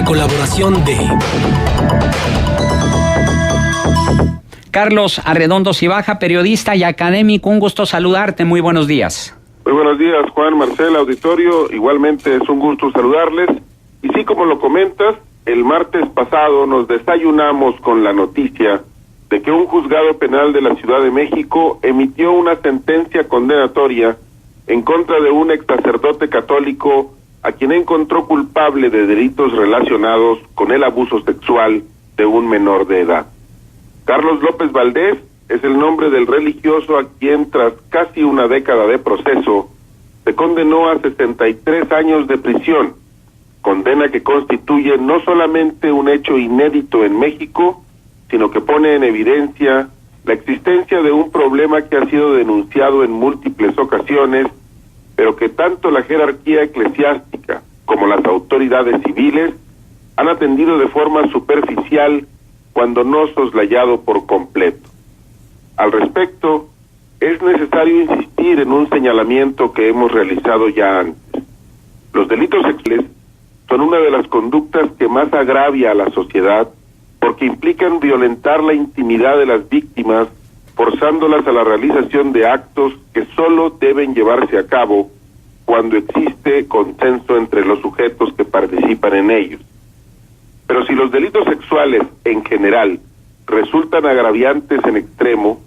la colaboración de Carlos Arredondo Cibaja, periodista y académico. Un gusto saludarte. Muy buenos días. Muy buenos días, Juan, Marcela, auditorio. Igualmente es un gusto saludarles. Y sí, como lo comentas, el martes pasado nos desayunamos con la noticia de que un juzgado penal de la Ciudad de México emitió una sentencia condenatoria en contra de un ex sacerdote católico a quien encontró culpable de delitos relacionados con el abuso sexual de un menor de edad. Carlos López Valdés es el nombre del religioso a quien, tras casi una década de proceso, se condenó a 63 años de prisión, condena que constituye no solamente un hecho inédito en México, sino que pone en evidencia la existencia de un problema que ha sido denunciado en múltiples ocasiones, pero que tanto la jerarquía eclesiástica como las autoridades civiles han atendido de forma superficial, cuando no soslayado por completo. Al respecto, es necesario insistir en un señalamiento que hemos realizado ya antes. Los delitos sexuales son una de las conductas que más agravia a la sociedad porque implican violentar la intimidad de las víctimas, forzándolas a la realización de actos que solo deben llevarse a cabo cuando existe consenso entre los sujetos que participan en ellos. Pero si los delitos sexuales en general resultan agraviantes en extremo,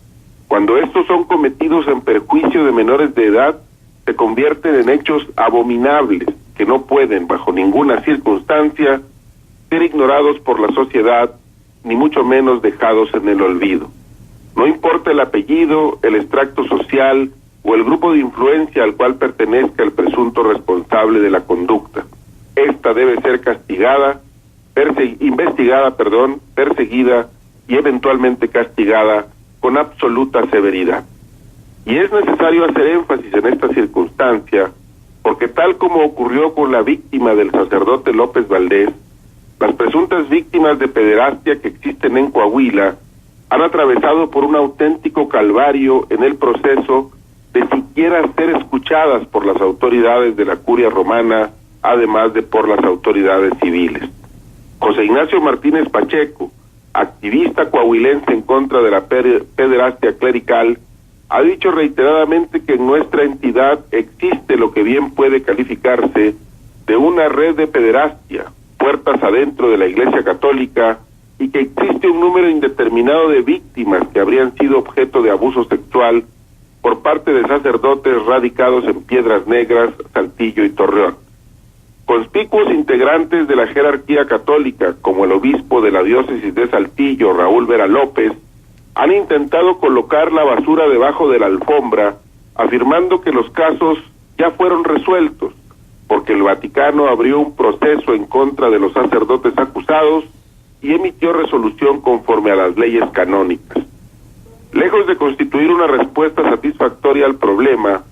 cuando estos son cometidos en perjuicio de menores de edad, se convierten en hechos abominables que no pueden, bajo ninguna circunstancia, ser ignorados por la sociedad, ni mucho menos dejados en el olvido. No importa el apellido, el extracto social o el grupo de influencia al cual pertenezca el presunto responsable de la conducta. Esta debe ser perseguida y eventualmente castigada con absoluta severidad. Y es necesario hacer énfasis en esta circunstancia, porque tal como ocurrió con la víctima del sacerdote López Valdés, las presuntas víctimas de pederastia que existen en Coahuila han atravesado por un auténtico calvario en el proceso de siquiera ser escuchadas por las autoridades de la Curia Romana, además de por las autoridades civiles. José Ignacio Martínez Pacheco, activista coahuilense en contra de la pederastia clerical, ha dicho reiteradamente que en nuestra entidad existe lo que bien puede calificarse de una red de pederastia, puertas adentro de la Iglesia Católica, y que existe un número indeterminado de víctimas que habrían sido objeto de abuso sexual por parte de sacerdotes radicados en Piedras Negras, Saltillo y Torreón. Conspicuos integrantes de la jerarquía católica, como el obispo de la diócesis de Saltillo, Raúl Vera López, han intentado colocar la basura debajo de la alfombra, afirmando que los casos ya fueron resueltos, porque el Vaticano abrió un proceso en contra de los sacerdotes acusados y emitió resolución conforme a las leyes canónicas. Lejos de constituir una respuesta satisfactoria al problema,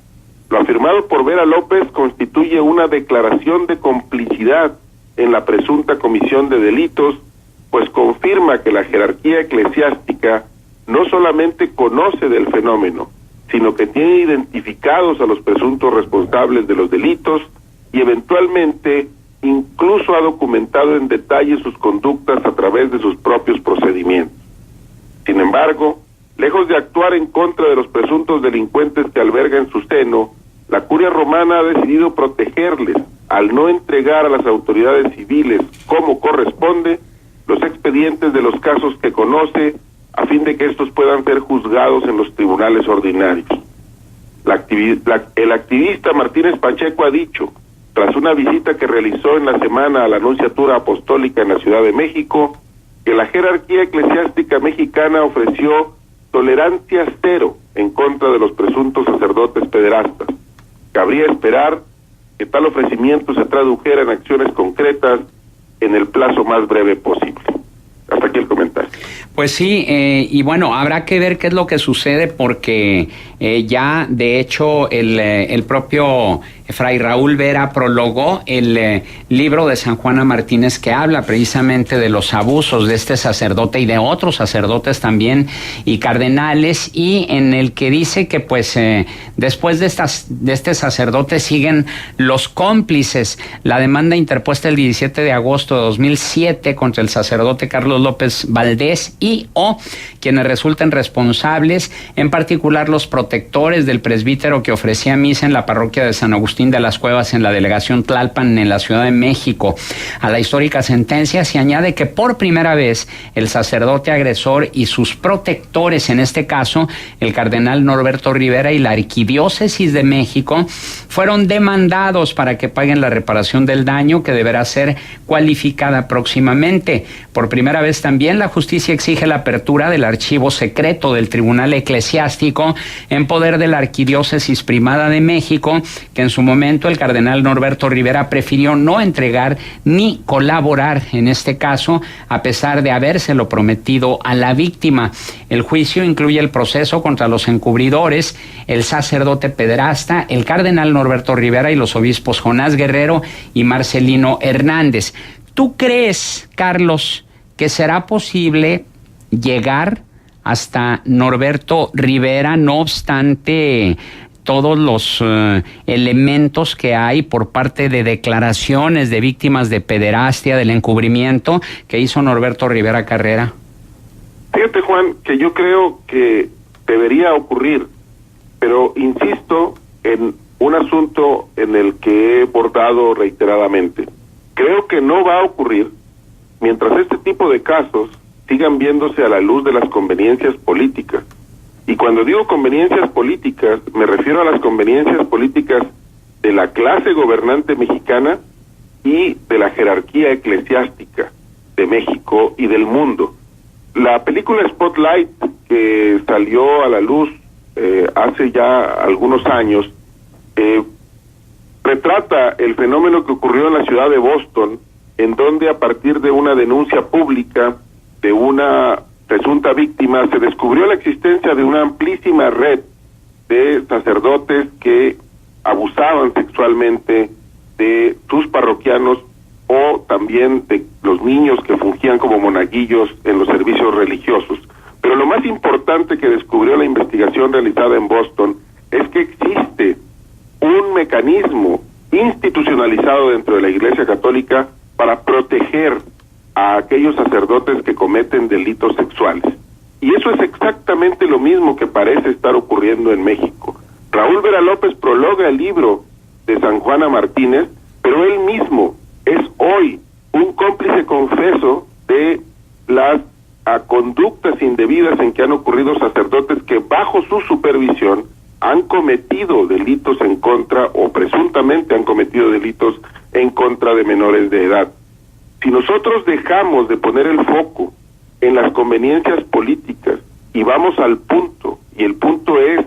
lo afirmado por Vera López constituye una declaración de complicidad en la presunta comisión de delitos, pues confirma que la jerarquía eclesiástica no solamente conoce del fenómeno, sino que tiene identificados a los presuntos responsables de los delitos y eventualmente incluso ha documentado en detalle sus conductas a través de sus propios procedimientos. Sin embargo, lejos de actuar en contra de los presuntos delincuentes que alberga en su seno, la Curia Romana ha decidido protegerles al no entregar a las autoridades civiles, como corresponde, los expedientes de los casos que conoce, a fin de que estos puedan ser juzgados en los tribunales ordinarios. El activista Martínez Pacheco ha dicho, tras una visita que realizó en la semana a la Nunciatura Apostólica en la Ciudad de México, que la jerarquía eclesiástica mexicana ofreció tolerancia cero en contra de los presuntos sacerdotes pederastas. Cabría esperar que tal ofrecimiento se tradujera en acciones concretas en el plazo más breve posible. Hasta aquí el comentario. Pues sí, y bueno, habrá que ver qué es lo que sucede porque ya de hecho el propio Fray Raúl Vera prologó el libro de San Juana Martínez, que habla precisamente de los abusos de este sacerdote y de otros sacerdotes también y cardenales, y en el que dice que pues después de este sacerdote siguen los cómplices. La demanda interpuesta el 17 de agosto de 2007 contra el sacerdote Carlos López Valdés o quienes resulten responsables, en particular los protectores del presbítero que ofrecía misa en la parroquia de San Agustín de las Cuevas en la delegación Tlalpan en la Ciudad de México. A la histórica sentencia se añade que por primera vez el sacerdote agresor y sus protectores, en este caso el cardenal Norberto Rivera y la Arquidiócesis de México, fueron demandados para que paguen la reparación del daño, que deberá ser cualificada próximamente. Por primera vez también la justicia exige la apertura del archivo secreto del Tribunal Eclesiástico en poder de la Arquidiócesis Primada de México, que en su momento el cardenal Norberto Rivera prefirió no entregar ni colaborar en este caso, a pesar de habérselo prometido a la víctima. El juicio incluye el proceso contra los encubridores, el sacerdote pederasta, el cardenal Norberto Rivera y los obispos Jonás Guerrero y Marcelino Hernández. ¿Tú crees, Carlos, que será posible llegar hasta Norberto Rivera, no obstante todos los elementos que hay por parte de declaraciones de víctimas de pederastia, del encubrimiento que hizo Norberto Rivera Carrera? Fíjate, Juan, que yo creo que debería ocurrir, pero insisto en un asunto en el que he abordado reiteradamente. Creo que no va a ocurrir mientras este tipo de casos sigan viéndose a la luz de las conveniencias políticas. Y cuando digo conveniencias políticas, me refiero a las conveniencias políticas de la clase gobernante mexicana y de la jerarquía eclesiástica de México y del mundo. La película Spotlight, que salió a la luz hace ya algunos años, retrata el fenómeno que ocurrió en la ciudad de Boston, en donde a partir de una denuncia pública de una presunta víctima se descubrió la existencia de una amplísima red de sacerdotes que abusaban sexualmente de sus parroquianos o también de los niños que fungían como monaguillos en los servicios religiosos. Pero lo más importante que descubrió la investigación realizada en Boston es que existe un mecanismo institucionalizado dentro de la Iglesia Católica para proteger a aquellos sacerdotes que cometen delitos sexuales. Y eso es exactamente lo mismo que parece estar ocurriendo en México. Raúl Vera López prologa el libro de San Juana Martínez, pero él mismo es hoy un cómplice confeso de las conductas indebidas en que han ocurrido sacerdotes que bajo su supervisión han cometido delitos en contra o presuntamente han cometido delitos en contra de menores de edad. Si nosotros dejamos de poner el foco en las conveniencias políticas y vamos al punto, y el punto es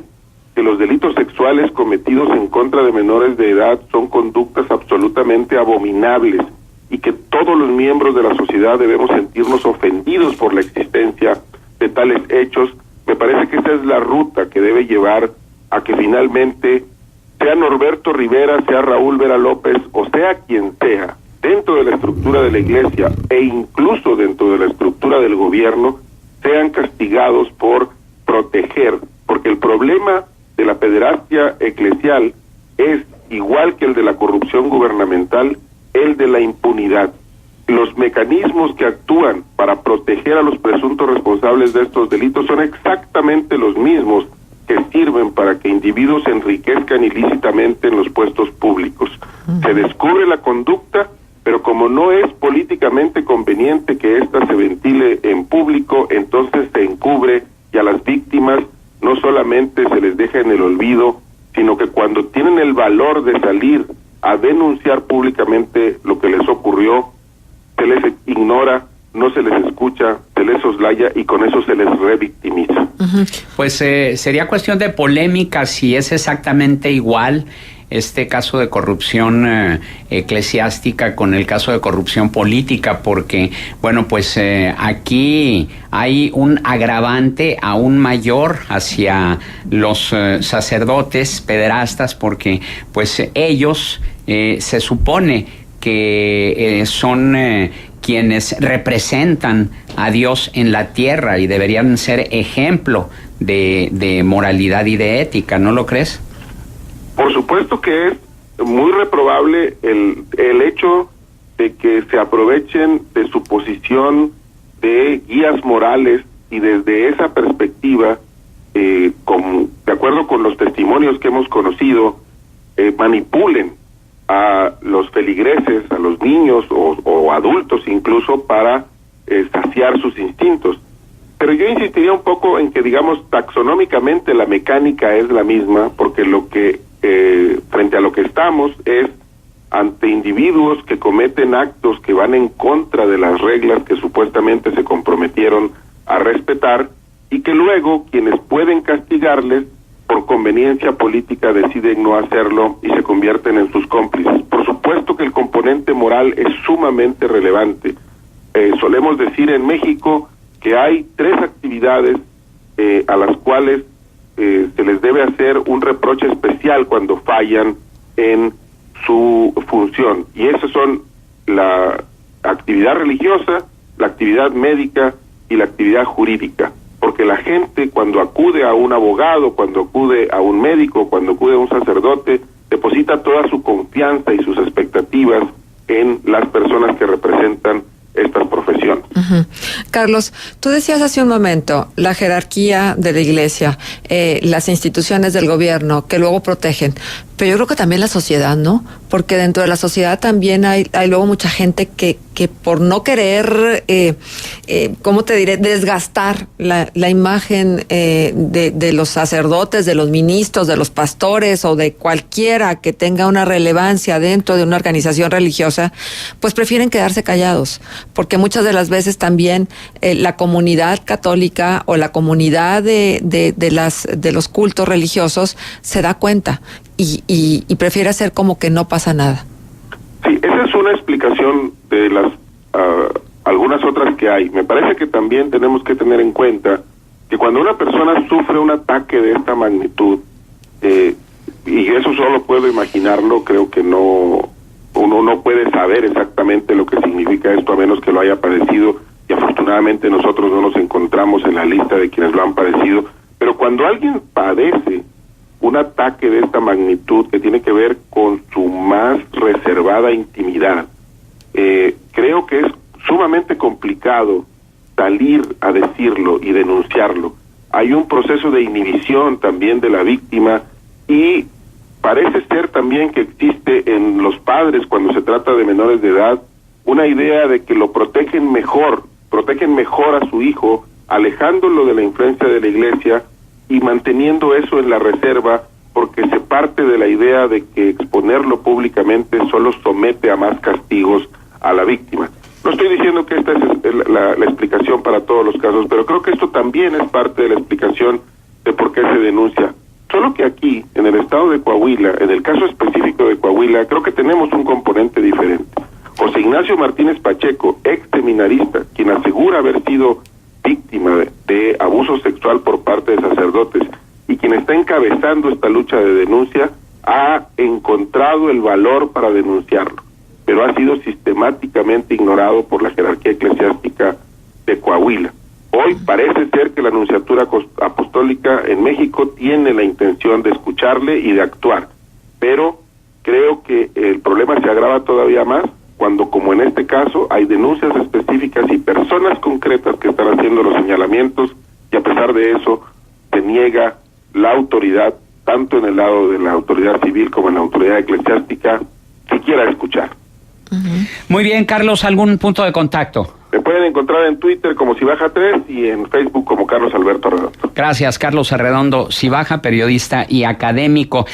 que los delitos sexuales cometidos en contra de menores de edad son conductas absolutamente abominables y que todos los miembros de la sociedad debemos sentirnos ofendidos por la existencia de tales hechos, me parece que esa es la ruta que debe llevar a que finalmente sea Norberto Rivera, sea Raúl Vera López o sea quien sea, dentro de la estructura de la Iglesia e incluso dentro de la estructura del gobierno, sean castigados por proteger, porque el problema de la pederastia eclesial es, igual que el de la corrupción gubernamental, el de la impunidad. Los mecanismos que actúan para proteger a los presuntos responsables de estos delitos son exactamente los mismos que sirven para que individuos se enriquezcan ilícitamente en los puestos públicos. Se descubre la conducta, pero como no es políticamente conveniente que ésta se ventile en público, entonces se encubre y a las víctimas no solamente se les deja en el olvido, sino que cuando tienen el valor de salir a denunciar públicamente lo que les ocurrió, se les ignora, no se les escucha, se les soslaya y con eso se les revictimiza. Pues sería cuestión de polémica si es exactamente igual este caso de corrupción eclesiástica con el caso de corrupción política, porque, bueno, pues aquí hay un agravante aún mayor hacia los sacerdotes pederastas, porque pues ellos se supone que son quienes representan a Dios en la tierra y deberían ser ejemplo de moralidad y de ética, ¿no lo crees? Por supuesto que es muy reprobable el hecho de que se aprovechen de su posición de guías morales y desde esa perspectiva, de acuerdo con los testimonios que hemos conocido, manipulen a los feligreses, a los niños o adultos incluso, para saciar sus instintos. Pero yo insistiría un poco en que, digamos, taxonómicamente la mecánica es la misma, porque lo que frente a lo que estamos es ante individuos que cometen actos que van en contra de las reglas que supuestamente se comprometieron a respetar, y que luego quienes pueden castigarles por conveniencia política deciden no hacerlo y se convierten en sus cómplices. Por supuesto que el componente moral es sumamente relevante. Solemos decir en México que hay 3 actividades a las cuales se les debe hacer un reproche especial cuando fallan en su función, y esas son la actividad religiosa, la actividad médica y la actividad jurídica. Porque la gente, cuando acude a un abogado, cuando acude a un médico, cuando acude a un sacerdote, deposita toda su confianza y sus expectativas en las personas que representan estas profesiones. Uh-huh. Carlos, tú decías hace un momento la jerarquía de la Iglesia, las instituciones del gobierno que luego protegen, pero yo creo que también la sociedad, ¿no? Porque dentro de la sociedad también hay luego mucha gente que por no querer, ¿cómo te diré?, desgastar la imagen de los sacerdotes, de los ministros, de los pastores o de cualquiera que tenga una relevancia dentro de una organización religiosa, pues prefieren quedarse callados, porque muchas de las veces también la comunidad católica o la comunidad de los cultos religiosos se da cuenta y prefiere hacer como que no pasa nada. Sí, esa es una explicación de las algunas otras que hay. Me parece que también tenemos que tener en cuenta que cuando una persona sufre un ataque de esta magnitud, y eso solo puedo imaginarlo, creo que uno no puede saber exactamente lo que significa esto a menos que lo haya padecido, y afortunadamente nosotros no nos encontramos en la lista de quienes lo han padecido, pero cuando alguien padece un ataque de esta magnitud que tiene que ver con su más reservada intimidad, creo que es sumamente complicado salir a decirlo y denunciarlo. Hay un proceso de inhibición también de la víctima, y parece ser también que existe en los padres, cuando se trata de menores de edad, una idea de que lo protegen mejor a su hijo, alejándolo de la influencia de la Iglesia y manteniendo eso en la reserva, porque se parte de la idea de que exponerlo públicamente solo somete a más castigos a la víctima. No estoy diciendo que esta es la explicación para todos los casos, pero creo que esto también es parte de la explicación de por qué se denuncia. Solo que aquí, en el estado de Coahuila, en el caso específico de Coahuila, creo que tenemos un componente diferente. José Ignacio Martínez Pacheco, ex seminarista, quien asegura haber sido víctima de abuso sexual por parte de sacerdotes y quien está encabezando esta lucha de denuncia, ha encontrado el valor para denunciarlo, pero ha sido sistemáticamente ignorado por la jerarquía eclesiástica de Coahuila. Hoy parece ser que la Nunciatura Apostólica en México tiene la intención de escucharle y de actuar, pero creo que el problema se agrava todavía más cuando, como en este caso, hay denuncias específicas y personas concretas que están haciendo los señalamientos, y a pesar de eso se niega la autoridad, tanto en el lado de la autoridad civil como en la autoridad eclesiástica, que quiera escuchar. Uh-huh. Muy bien, Carlos, ¿algún punto de contacto? Me pueden encontrar en Twitter como Cibaja3 y en Facebook como Carlos Alberto Arredondo. Gracias, Carlos Arredondo, Cibaja, periodista y académico.